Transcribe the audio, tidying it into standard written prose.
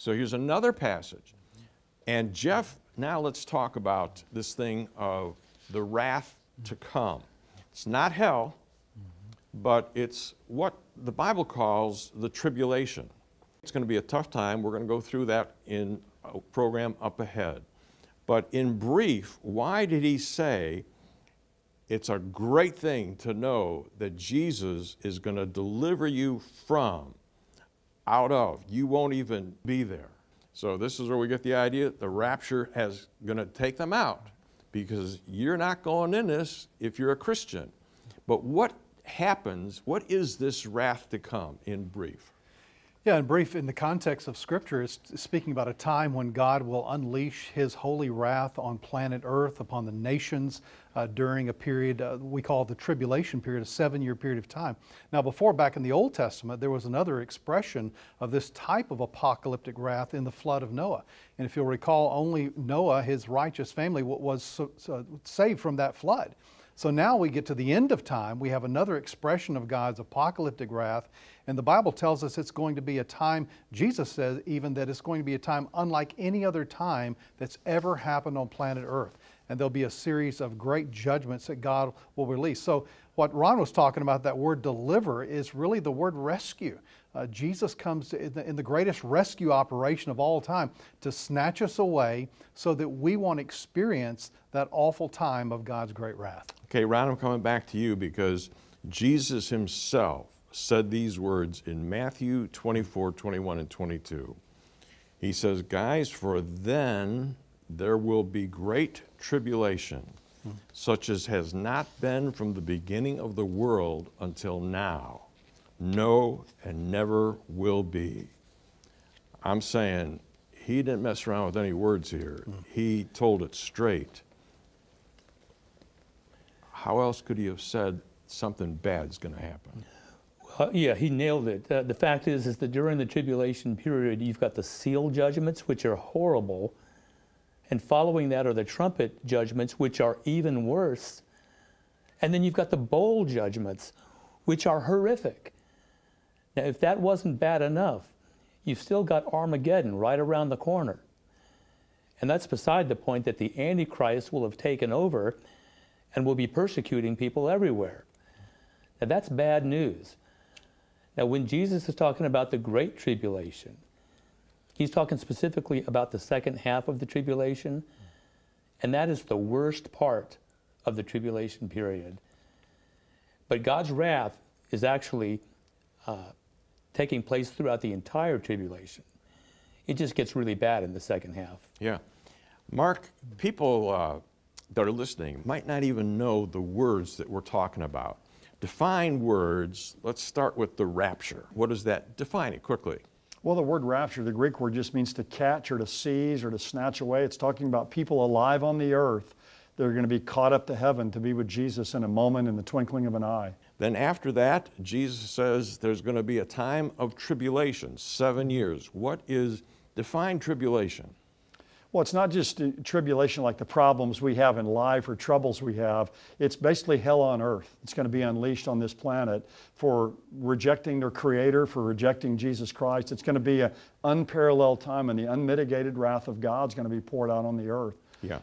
So here's another passage. And Jeff, now let's talk about this thing of the wrath to come. It's not hell, but it's what the Bible calls the tribulation. It's going to be a tough time. We're going to go through that in a program up ahead. But in brief, why did he say it's a great thing to know that Jesus is going to deliver you from, out of, you won't even be there. So this is where we get the idea that the rapture is going to take them out, because you're not going in this if you're a Christian. But what happens, what is this wrath to come in brief? Yeah, in brief, in the context of Scripture, it's speaking about a time when God will unleash His holy wrath on planet Earth, upon the nations, during a period we call the tribulation period, a 7-year period of time. Now before, back in the Old Testament, there was another expression of this type of apocalyptic wrath in the flood of Noah. And if you'll recall, only Noah, his righteous family, was saved from that flood. So now we get to the end of time, we have another expression of God's apocalyptic wrath, and the Bible tells us it's going to be a time, Jesus says even that it's going to be a time unlike any other time that's ever happened on planet Earth. And there'll be a series of great judgments that God will release. So what Ron was talking about, that word deliver, is really the word rescue. Jesus comes in the greatest rescue operation of all time to snatch us away so that we won't experience that awful time of God's great wrath. Okay, Ron, I'm coming back to you because Jesus himself said these words in Matthew 24, 21, and 22. He says, guys, for then there will be great tribulation, such as has not been from the beginning of the world until now. No, and never will be. I'm saying he didn't mess around with any words here. He told it straight. How else could he have said something bad's going to happen? Yeah, he nailed it. The fact is that during the tribulation period, you've got the seal judgments, which are horrible, and following that are the trumpet judgments, which are even worse. And then you've got the bowl judgments, which are horrific. Now, if that wasn't bad enough, you've still got Armageddon right around the corner. And that's beside the point that the Antichrist will have taken over and will be persecuting people everywhere. Now, that's bad news. Now, when Jesus is talking about the Great Tribulation, he's talking specifically about the second half of the tribulation, and that is the worst part of the tribulation period. But God's wrath is actually taking place throughout the entire tribulation. It just gets really bad in the second half. Yeah. Mark, people that are listening might not even know the words that we're talking about. Define words. Let's start with the rapture. What does that, define it quickly. Well, the word rapture, the Greek word, just means to catch or to seize or to snatch away. It's talking about people alive on the earth that are going to be caught up to heaven to be with Jesus in a moment, in the twinkling of an eye. Then after that, Jesus says there's going to be a time of tribulation, 7 years. What is, define tribulation? Well, it's not just tribulation like the problems we have in life or troubles we have. It's basically hell on earth. It's going to be unleashed on this planet for rejecting their Creator, for rejecting Jesus Christ. It's going to be an unparalleled time, and the unmitigated wrath of God is going to be poured out on the earth. Yeah.